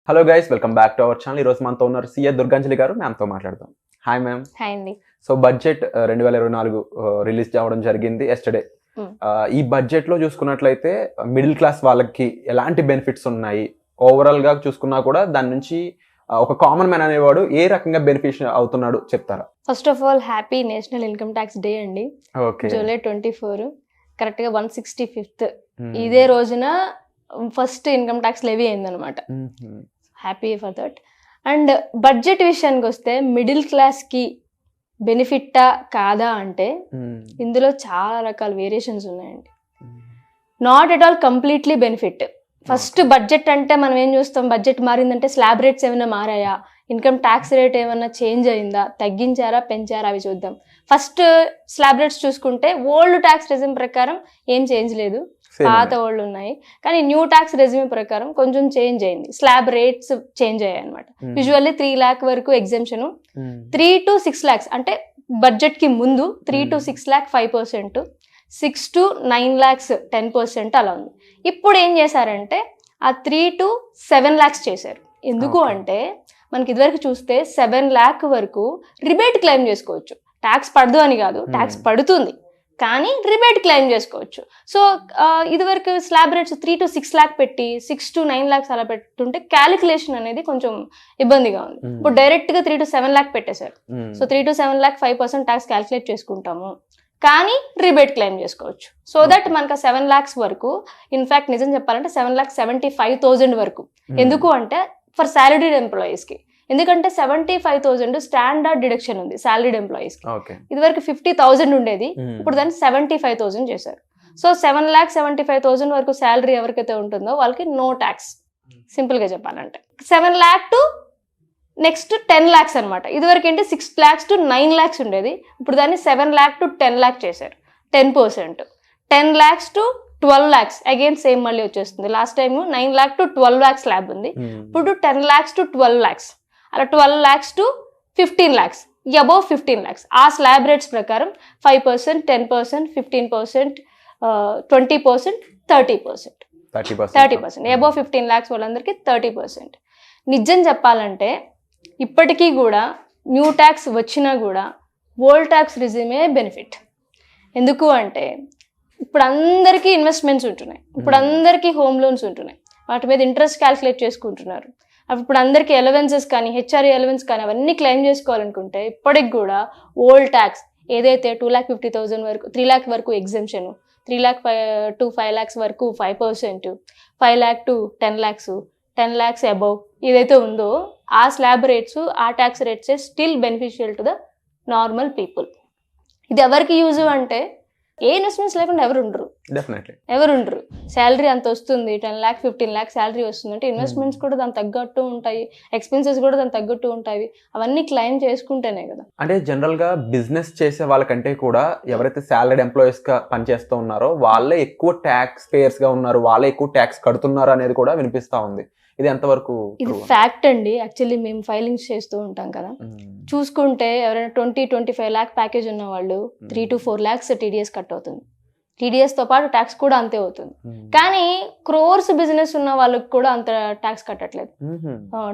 Hello guys, welcome back to our channel. ఈరోజు మనతో ఉన్నారు సిఏ దుర్గాంజలి గారు. మ్యామ్తో మాట్లాడదాం. Hi ma'am. హాయ్ అండి. సో బడ్జెట్ 2024 రిలీజ్ అవ్వడం జరిగింది ఎస్టర్డే. ఈ బడ్జెట్లో చూసుకున్నట్లయితే మిడిల్ క్లాస్ వాళ్ళకి ఎలాంటి బెనిఫిట్స్ ఉన్నాయి, ఓవరాల్గా చూసుకున్నా కూడా దాని నుంచి ఒక కామన్ మ్యాన్ అనేవాడు ఏ రకంగా బెనిఫిట్ అవుతున్నాడు చెప్తారా? First of all happy national income tax day అండి. జూలై 24 కరెక్ట్గా 165th ఇదే రోజున ఫస్ట్ ఇన్కమ్ ట్యాక్స్ లెవీ అయిందనమాట. Happy for that. And budget విషయానికి వస్తే మిడిల్ క్లాస్కి బెనిఫిట్టా కాదా అంటే ఇందులో చాలా రకాల వేరియేషన్స్ ఉన్నాయండి. Not at all completely benefit. First budget అంటే మనం ఏం చూస్తాం, బడ్జెట్ మారిందంటే స్లాబ్ రేట్స్ ఏమైనా మారాయా, ఇన్కమ్ ట్యాక్స్ రేట్ ఏమైనా చేంజ్ అయిందా, తగ్గించారా పెంచారా అవి చూద్దాం. ఫస్ట్ స్లాబ్ రేట్స్ చూసుకుంటే ఓల్డ్ ట్యాక్స్ రెజ్యూమ్ ప్రకారం ఏం చేంజ్ లేదు, పాత ఓల్డ్ ఉన్నాయి. కానీ న్యూ ట్యాక్స్ రెజ్యూమ్ ప్రకారం కొంచెం చేంజ్ అయింది, స్లాబ్ రేట్స్ చేంజ్ అయ్యాయి అనమాట. యూజువల్లీ 3 lakh వరకు ఎగ్జామ్షన్, 3 to 6 lakhs అంటే బడ్జెట్ కి ముందు 3 to 6 lakh 5%, 6 to 9 lakhs 10% అలా ఉంది. ఇప్పుడు ఏం చేశారంటే ఆ 3 to 7 lakhs చేశారు. ఎందుకు అంటే మనకి ఇదివరకు చూస్తే 7 lakh వరకు రిబేట్ క్లెయిమ్ చేసుకోవచ్చు. ట్యాక్స్ పడదు అని కాదు, ట్యాక్స్ పడుతుంది కానీ రిబేట్ క్లెయిమ్ చేసుకోవచ్చు. సో ఇదివరకు స్లాబ్ రేట్స్ 3 to 6 lakh పెట్టి 6 to 9 lakhs అలా పెట్టుంటే క్యాలిక్యులేషన్ అనేది కొంచెం ఇబ్బందిగా ఉంది. ఇప్పుడు డైరెక్ట్ గా 3 to 7 lakh పెట్టేశారు. So 3 to 7 lakh 5% tax calculate చేసుకుంటాము కానీ రిబేట్ క్లెయిమ్ చేసుకోవచ్చు. సో దట్ మనకు 7 lakhs వరకు, ఇన్ఫాక్ట్ నిజం చెప్పాలంటే 7,75,000 వరకు. ఎందుకు అంటే ఫర్ సాలరీడ్ ఎంప్లాయీస్ కి, ఎందుకంటే 75,000 స్టాండర్డ్ డిడక్షన్ ఉంది సాలరీడ్ ఎంప్లాయీస్ కి. ఇది వరకు 50,000 ఉండేది, ఇప్పుడు దాన్ని 75,000 చేశారు. సో 7,75,000 వరకు శాలరీ ఎవరికైతే ఉంటుందో వాళ్ళకి నో ట్యాక్స్, సింపుల్ గా చెప్పాలంటే. 7 lakh టు నెక్స్ట్ 10 lakhs అనమాట. ఇదివరకు ఏంటి 6 lakhs to 9 lakhs ఉండేది, ఇప్పుడు దాన్ని 7 lakh to 10 lakh చేశారు, 10%. 10 lakhs to 12 lakhs again same మళ్ళీ వచ్చేస్తుంది. Last time 9 lakh to 12 lakhs slab ఉంది, ఇప్పుడు 10 lakhs to 12 lakhs, అలా 12 lakhs to 15 lakhs, above 15 lakhs. ఆ స్లాబ్ రేట్స్ ప్రకారం 5%, 10%, 15%, 20%, 30%. అబౌవ్ 15 lakhs వాళ్ళందరికీ 30%. నిజం చెప్పాలంటే ఇప్పటికీ కూడా న్యూ ట్యాక్స్ వచ్చినా కూడా ఓల్డ్ ట్యాక్స్ రిజిమే బెనిఫిట్. ఎందుకు అంటే ఇప్పుడు అందరికీ ఇన్వెస్ట్మెంట్స్ ఉంటున్నాయి, ఇప్పుడు అందరికీ హోమ్ లోన్స్ ఉంటున్నాయి, వాటి మీద ఇంట్రెస్ట్ క్యాల్కులేట్ చేసుకుంటున్నారు. అవి ఇప్పుడు అందరికీ ఎలవెన్సెస్ కానీ హెచ్ఆర్ఏ ఎలవెన్స్ కానీ అవన్నీ క్లెయిమ్ చేసుకోవాలనుకుంటే ఇప్పటికి కూడా ఓల్డ్ ట్యాక్స్ ఏదైతే 2,50,000 వరకు, 3 lakh వరకు ఎగ్జెంప్షన్, 3 lakh to 5 lakhs వరకు 5%, 5 lakh to 10 lakhs, 10 lakhs above ఏదైతే ఉందో ఆ స్లాబ్ రేట్స్, ఆ tax rates still beneficial to the normal people. ఇది ఎవరికి యూజ్ అంటే ఏ ఇన్వెస్ట్మెంట్స్ లేకుండా ఎవరు ఉండరు. శాలరీ అంత వస్తుంది, 10 lakh 15 lakh శాలరీ వస్తుంది అంటే ఇన్వెస్ట్మెంట్స్ కూడా దాని తగ్గట్టు ఉంటాయి, ఎక్స్పెన్సెస్ కూడా దాని తగ్గట్టు ఉంటాయి, అవన్నీ క్లెయిమ్ చేసుకుంటేనే కదా. అంటే జనరల్ గా బిజినెస్ చేసే వాళ్ళకంటే కూడా ఎవరైతే సాలరీడ్ ఎంప్లాయీస్ గా పనిచేస్తూ ఉన్నారో వాళ్ళే ఎక్కువ ట్యాక్స్ పేయర్స్ గా ఉన్నారు, వాళ్ళే ఎక్కువ ట్యాక్స్ కడుతున్నారు అనేది కూడా వినిపిస్తా ఉంది. ఇది ఎంతవరకు? ఇది ఫ్యాక్ట్ అండి. యాక్చువల్లీ మేము ఫైలింగ్స్ చేస్తూ ఉంటాం కదా, చూసుకుంటే ఎవరైనా 20-25 lakh ప్యాకేజ్ ఉన్న వాళ్ళు 3 to 4 lakhs టీడీఎస్ కట్ అవుతుంది. టీడీఎస్ తో పాటు ట్యాక్స్ కూడా అంతే అవుతుంది. కానీ క్రోర్స్ బిజినెస్ ఉన్న వాళ్ళకి కూడా అంత ట్యాక్స్ కట్టట్లేదు.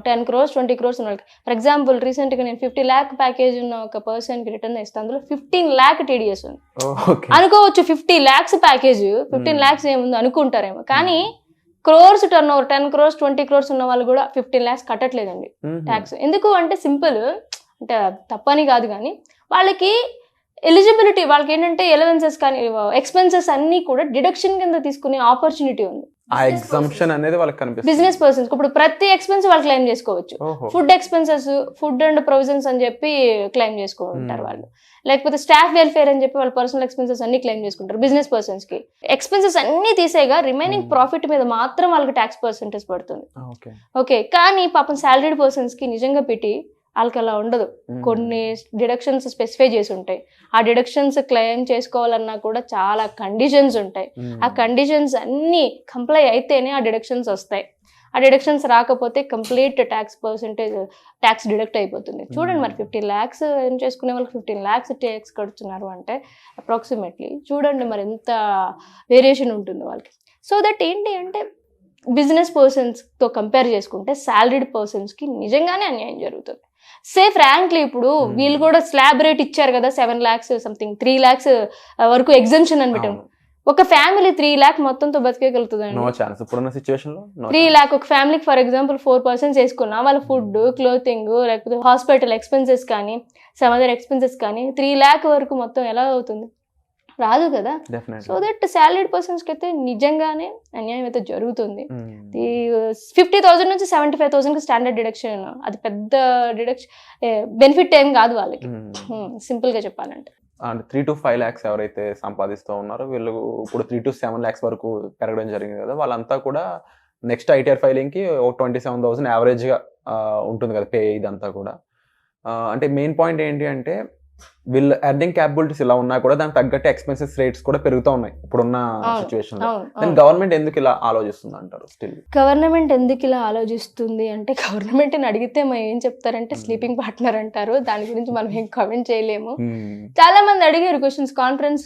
10 crores 20 crores ఉన్న వాళ్ళకి, ఫర్ ఎగ్జాంపుల్ రీసెంట్ గా నేను 50 lakh ప్యాకేజ్ ఉన్న ఒక పర్సన్ కి రిటర్న్ ఇస్తాను, అందులో 15 lakh టీడీఎస్ ఉంది. అనుకోవచ్చు 50 lakhs ప్యాకేజ్ 15 lakhs ఏముంది అనుకుంటారేమో, కానీ crores turn over 10 crores 20 crores ఉన్న వాళ్ళు కూడా 15 lakhs కట్టట్లేదండి ట్యాక్స్. ఎందుకు అంటే సింపుల్, అంటే తప్పని కాదు కానీ వాళ్ళకి ఎలిజిబిలిటీ, వాళ్ళకి ఏంటంటే ఎలవెన్సెస్ కానీ ఎక్స్పెన్సెస్ అన్ని కూడా డిడక్షన్ కింద తీసుకునే ఆపర్చునిటీ ఉంది. ఆ ఎగ్జంప్షన్ అనేది వాళ్ళకి కనిపిస్తుంది. బిజినెస్ పర్సన్స్ ఇప్పుడు ప్రతి ఎక్స్పెన్స్ వాళ్ళు క్లెయిమ్ చేసుకోవచ్చు. Food expenses, food and provisions అని చెప్పి క్లెయిమ్ చేసుకుంటారు వాళ్ళు, లేకపోతే స్టాఫ్ వెల్ఫేర్ అని చెప్పి వాళ్ళ పర్సనల్ ఎక్స్పెన్సెస్ అన్ని క్లెయిమ్ చేసుకుంటారు. బిజినెస్ పర్సన్స్ కి ఎక్స్పెన్సెస్ అన్ని తీసేగా రిమైనింగ్ ప్రాఫిట్ మీద మాత్రం వాళ్ళకి ట్యాక్స్ పర్సెంటేజ్ పడుతుంది. ఓకే, కానీ పాపం సాలరీడ్ పర్సన్స్ కి నిజంగా పెట్టి వాళ్ళకి అలా ఉండదు. కొన్ని డిడక్షన్స్ స్పెసిఫై చేసి ఉంటాయి, ఆ డిడక్షన్స్ క్లెయిమ్ చేసుకోవాలన్నా కూడా చాలా కండిషన్స్ ఉంటాయి. ఆ కండిషన్స్ అన్ని కంప్లై అయితేనే ఆ డిడక్షన్స్ వస్తాయి. ఆ డిడక్షన్స్ రాకపోతే complete tax percentage tax deduct అయిపోతుంది. చూడండి మరి 50 lakhs ఏం చేసుకునే వాళ్ళకి 15 lakhs ట్యాక్స్ కడుతున్నారు అంటే అప్రాక్సిమేట్లీ చూడండి మరి ఎంత వేరియేషన్ ఉంటుంది వాళ్ళకి. సో దట్ ఏంటి అంటే బిజినెస్ పర్సన్స్తో కంపేర్ చేసుకుంటే సాలరీడ్ పర్సన్స్కి నిజంగానే అన్యాయం జరుగుతుంది. ఫ్రాంక్లీ ఇప్పుడు వీళ్ళు కూడా స్లాబ్ రేట్ ఇచ్చారు కదా, 7 lakhs సంథింగ్ 3 lakhs వరకు ఎగ్జంప్షన్ అని పెట్టాము. ఒక ఫ్యామిలీ 3 lakh మొత్తంతో బతికేయగలుగుతుందండి? నో ఛాన్స్ ఇప్పుడున్న సిచ్యువేషన్ లో. 3 lakh ఒక ఫ్యామిలీకి ఫర్ ఎగ్జాంపుల్ 4 persons వేసుకున్నా వాళ్ళ ఫుడ్, క్లోతింగ్, లేకపోతే హాస్పిటల్ ఎక్స్పెన్సెస్ కానీ సమ్ అదర్ ఎక్స్పెన్సెస్ కానీ 3 lakh వరకు మొత్తం ఎలా అవుతుంది? రాదు కదా. సో దట్ సాలరీడ్ పర్సన్స్కి అయితే నిజంగానే అన్యాయం అయితే జరుగుతుంది. 50,000 నుంచి 75,000కి స్టాండర్డ్ డిడక్షన్, అది పెద్ద డిడక్షన్, బెనిఫిట్ ఏం కాదు వాళ్ళకి, సింపుల్గా చెప్పాలంటే. అండ్ 3 to 5 lakhs ఎవరైతే సంపాదిస్తూ ఉన్నారో వీళ్ళు ఇప్పుడు 3 to 7 lakhs వరకు పెరగడం జరిగింది కదా, వాళ్ళంతా కూడా నెక్స్ట్ ఐటీఆర్ ఫైలింగ్కి ఒక 27,000 యావరేజ్గా ఉంటుంది కదా పే. ఇదంతా కూడా అంటే మెయిన్ పాయింట్ ఏంటి అంటే వీళ్ళ ఎర్నింగ్ క్యాపబిలిటీస్ ఇలా ఉన్నా కూడా దానికి తగ్గట్టు ఎక్స్పెన్సెస్ రేట్స్ కూడా పెరుగుతూ ఉన్నాయి ఇప్పుడున్న సిచ్యువేషన్ లో. గవర్నమెంట్ ఎందుకు ఇలా ఆలోచిస్తుంది అంటారు? స్టిల్ గవర్నమెంట్ ఎందుకు ఇలా ఆలోచిస్తుంది అంటే, గవర్నమెంట్ అడిగితే మనం ఏం చెప్తారంటే స్లీపింగ్ పార్ట్నర్ అంటారు. దాని గురించి మనం ఏం కామెంట్ చేయలేము. చాలా మంది అడిగారు క్వశ్చన్స్, కాన్ఫరెన్స్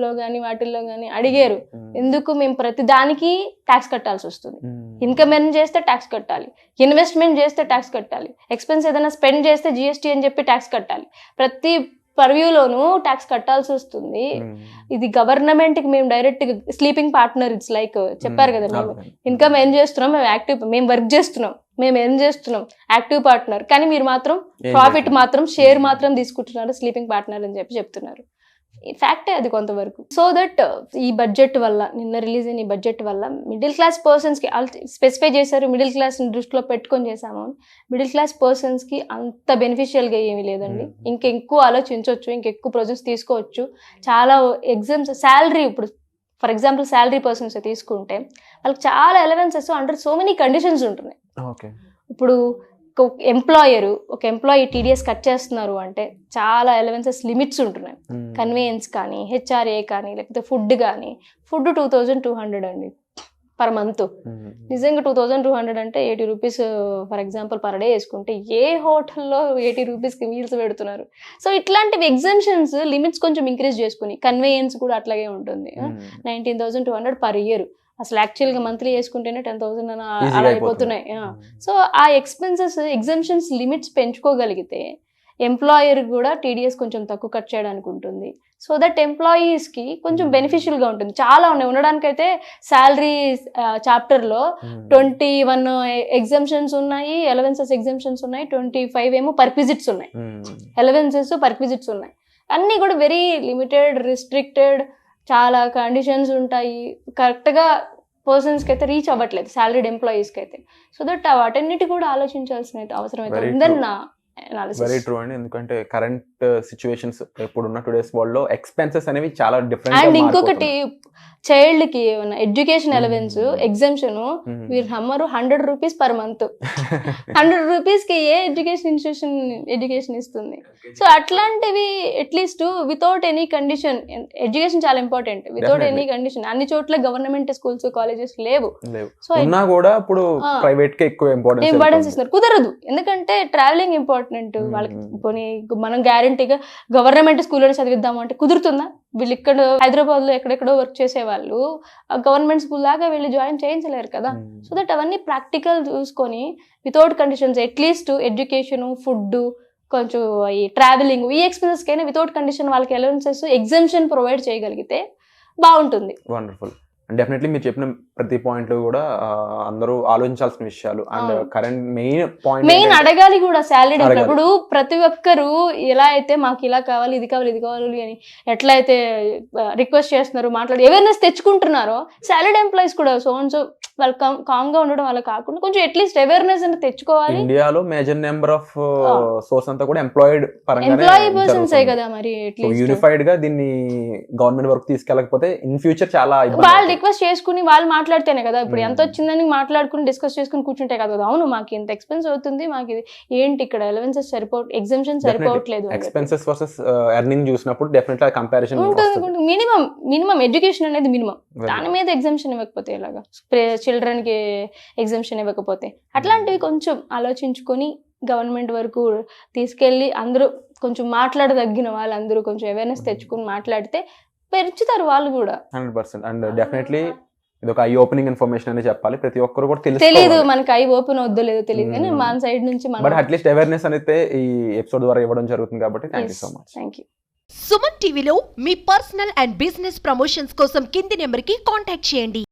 లో కానీ వాటిల్లో కానీ అడిగారు, ఎందుకు మేము ప్రతి దానికి ట్యాక్స్ కట్టాల్సి వస్తుంది, ఇన్కమ్ ఎర్న్ చేస్తే ట్యాక్స్ కట్టాలి, ఇన్వెస్ట్మెంట్ చేస్తే ట్యాక్స్ కట్టాలి, ఎక్స్పెన్స్ ఏదైనా స్పెండ్ చేస్తే జిఎస్టీ అని చెప్పి ట్యాక్స్ కట్టాలి, ప్రతి పర్వ్యూలోనూ ట్యాక్స్ కట్టాల్సి వస్తుంది. ఇది గవర్నమెంట్ కి మేము direct sleeping partner, it's like చెప్పారు కదా, మేము ఇన్కమ్ ఎర్న్ చేస్తున్నాం, మేము యాక్టివ్, మేము వర్క్ చేస్తున్నాం, మేము ఎర్న్ చేస్తున్నాం, యాక్టివ్ పార్ట్నర్, కానీ మీరు మాత్రం ప్రాఫిట్ మాత్రం షేర్ మాత్రం తీసుకుంటున్నారు స్లీపింగ్ పార్ట్నర్ అని చెప్పి చెప్తున్నారు. ఫ్యాక్టే అది కొంతవరకు. సో దట్ ఈ బడ్జెట్ వల్ల, నిన్న రిలీజ్ అయిన ఈ బడ్జెట్ వల్ల మిడిల్ క్లాస్ పర్సన్స్కి స్పెసిఫై చేశారు, మిడిల్ క్లాస్ని దృష్టిలో పెట్టుకొని చేశాము. మిడిల్ క్లాస్ పర్సన్స్కి అంత బెనిఫిషియల్గా ఏమీ లేదండి. ఇంకెక్కువ ఆలోచించవచ్చు, ఇంకెక్కువ ప్రాజెక్ట్స్ తీసుకోవచ్చు. చాలా ఎగ్జామ్స్, శాలరీ, ఇప్పుడు ఫర్ ఎగ్జాంపుల్ శాలరీ పర్సన్స్ తీసుకుంటే వాళ్ళకి చాలా allowances under so many conditions ఉంటున్నాయి. ఇప్పుడు ఒక ఎంప్లాయీ టీడీఎస్ కట్ చేస్తున్నారు అంటే చాలా అలవెన్సెస్ లిమిట్స్ ఉంటున్నాయి. కన్వీనియన్స్ కానీ, హెచ్ఆర్ఏ కానీ, లేకపోతే ఫుడ్ కానీ, ఫుడ్ 2,200 అండి పర్ మంత్. నిజంగా 2,200 అంటే 80 rupees for example per day వేసుకుంటే ఏ హోటల్లో 80 rupeesకి మీల్స్ పెడుతున్నారు. సో ఇట్లాంటివి ఎగ్జామ్షన్స్ లిమిట్స్ కొంచెం ఇంక్రీజ్ చేసుకుని, కన్వీనియన్స్ కూడా అట్లాగే ఉంటుంది. 19,200 పర్ ఇయర్. అసలు యాక్చువల్గా మంత్లీ వేసుకుంటేనే 10,000 అలా అయిపోతున్నాయి. సో ఆ ఎక్స్పెన్సెస్, ఎగ్జామ్షన్స్ లిమిట్స్ పెంచుకోగలిగితే ఎంప్లాయర్ కూడా టీడీఎస్ కొంచెం తక్కువ కట్ చేయడానికి ఉంటుంది. సో దట్ ఎంప్లాయీస్కి కొంచెం బెనిఫిషియల్గా ఉంటుంది. చాలా ఉన్నాయి ఉండడానికైతే. శాలరీ చాప్టర్లో 21 ఎగ్జామ్షన్స్ ఉన్నాయి, అలవెన్సెస్ ఎగ్జామ్షన్స్ ఉన్నాయి, 25 ఏమో పర్క్విజిట్స్ ఉన్నాయి, అలవెన్సెస్ పర్క్విజిట్స్ ఉన్నాయి. అన్నీ కూడా వెరీ లిమిటెడ్, రిస్ట్రిక్టెడ్, చాలా కండిషన్స్ ఉంటాయి. కరెక్ట్గా పర్సన్స్కి అయితే రీచ్ అవ్వట్లేదు, సాలరీడ్ ఎంప్లాయీస్కి అయితే. సో దట్ వాటన్నిటి కూడా ఆలోచించాల్సిన అవసరం అయితే ఉందని నా అనాలిసిస్. వెరీ ట్రూ అండి. ఎందుకంటే కరెంట్ సిచ్యువేషన్స్, ఇప్పుడున్న టుడేస్ వరల్డ్ లో ఎక్స్పెన్సెస్ అనేవి చాలా డిఫరెంట్. అండ్ ఇంకొకటి, చైల్డ్ కి ఎడ్యుకేషన్ అలవెన్స్ ఎగ్జామ్షన్ వీరు నమ్మరు 100 rupees పర్ మంత్. 100 rupees కి ఏ ఎడ్యుకేషన్ ఇన్స్టిట్యూషన్ ఎడ్యుకేషన్ ఇస్తుంది? సో అట్లాంటివి at least without any condition, education చాలా ఇంపార్టెంట్, వితౌట్ ఎనీ కండిషన్. అన్ని చోట్ల గవర్నమెంట్ స్కూల్స్, కాలేజెస్ లేవు. సో కూడా ఇప్పుడు ప్రైవేట్ కి ఎక్కువ ఇంపార్టెన్స్ ఇస్తున్నారు. కుదరదు, ఎందుకంటే ట్రావెలింగ్ ఇంపార్టెంట్ వాళ్ళకి. పోనీ మనం గ్యారంటీగా గవర్నమెంట్ స్కూల్లోనే చదివిద్దాము అంటే కుదురుతుందా? వీళ్ళు ఇక్కడ హైదరాబాద్లో ఎక్కడెక్కడో వర్క్ చేసేవాళ్ళు గవర్నమెంట్ స్కూల్ లాగా వీళ్ళు జాయిన్ చేయించలేరు కదా. సో దట్ అవన్నీ ప్రాక్టికల్ చూసుకొని without conditions, at least education, food, కొంచెం ఈ ట్రావెలింగ్, ఈ ఎక్స్పెన్సెస్కైనా వితౌట్ కండిషన్ వాళ్ళకి అలవెన్సెస్, ఎగ్జామ్షన్ ప్రొవైడ్ చేయగలిగితే బాగుంటుంది. వండర్ఫుల్. డెఫినెట్లీ మీరు చెప్పిన ప్రతి పాయింట్ కూడా అందరూ ఆలోచించాల్సిన విషయాలు. అండ్ కరెంట్ మెయిన్ అడగాలి కూడా శాలరీ. ఇప్పుడు ప్రతి ఒక్కరు ఎలా అయితే మాకు ఇలా కావాలి, ఇది కావాలి, ఇది కావాలి అని ఎట్లా అయితే రిక్వెస్ట్ చేస్తున్నారు, మాట్లాడి అవేర్నెస్ తెచ్చుకుంటున్నారో, సాలరీడ్ ఎంప్లాయీస్ కూడా సో వాళ్ళు కామ్ గా ఉండడం వల్ల కాకుండా కొంచెం అట్లీస్ట్ అవేర్నెస్ అంటే తెచ్చుకోవాలి. ఇండియాలో మేజర్ నెంబర్ ఆఫ్ సోర్స్ అంతా కూడా ఎంప్లాయీ పర్సన్స్ కదా. మరి యూనిఫైడ్ గా దీన్ని గవర్నమెంట్ వర్క్ తీసుకెళ్ళకపోతే ఇన్ ఫ్యూచర్ చాలా వాళ్ళు రిక్వెస్ట్ చేసుకుని వాళ్ళు మాట్లాడితేనే కదా. ఇప్పుడు ఎంత వచ్చిందని మాట్లాడుకుని డిస్కస్ చేసుకుని కూర్చుంటే కదా, అవును మాకు ఇంత ఎక్స్పెన్స్ అవుతుంది, మాకు ఇది ఏంటి ఇక్కడ అలవెన్సెస్ ఎగ్జామ్షన్ సరిపోవట్లేదు. ఎక్స్పెన్సెస్ వర్సెస్ ఎర్నింగ్ చూసినప్పుడు డెఫినెట్లీ కంపారిజన్ ఉంటుంది. మినిమం ఎడ్యుకేషన్ అనేది మినిమం, దాని మీద ఎగ్జామ్షన్ ఇవ్వకపోతే ఎలాగా? చిల్డ్రన్ కి ఎగ్జామ్షన్ ఇవ్వకపోతే అట్లాంటివి కొంచెం ఆలోచించుకొని గవర్నమెంట్ వరకు తీసుకెళ్ళి అందరూ కొంచెం మాట్లాడదగిన వాళ్ళందరూ కొంచెం అవేర్నెస్ తెచ్చుకుని మాట్లాడితే పెంచుతారు వాళ్ళు కూడా. 100%. అండ్ డెఫినెట్లీ ఇది ఒక ఐ ఓపెనింగ్ ఇన్ఫర్మేషన్ అని చెప్పాలి, ప్రతి ఒక్కరు కూడా తెలీదు తెలుసు. మనకి ఐ ఓపెన్ వద్దో లేదో తెలియదు కానీ మన సైడ్ నుంచి బట్ అట్లీస్ట్ అవేర్నెస్ అయితే ఈ ఎపిసోడ్ ద్వారా ఇవ్వడం జరుగుతుంది కాబట్టి thank you so much. Thank you. Suman టీవీలో మీ పర్సనల్ అండ్ బిజినెస్ ప్రమోషన్స్ కోసం కింది నెంబర్కి కాంటాక్ట్ చేయండి.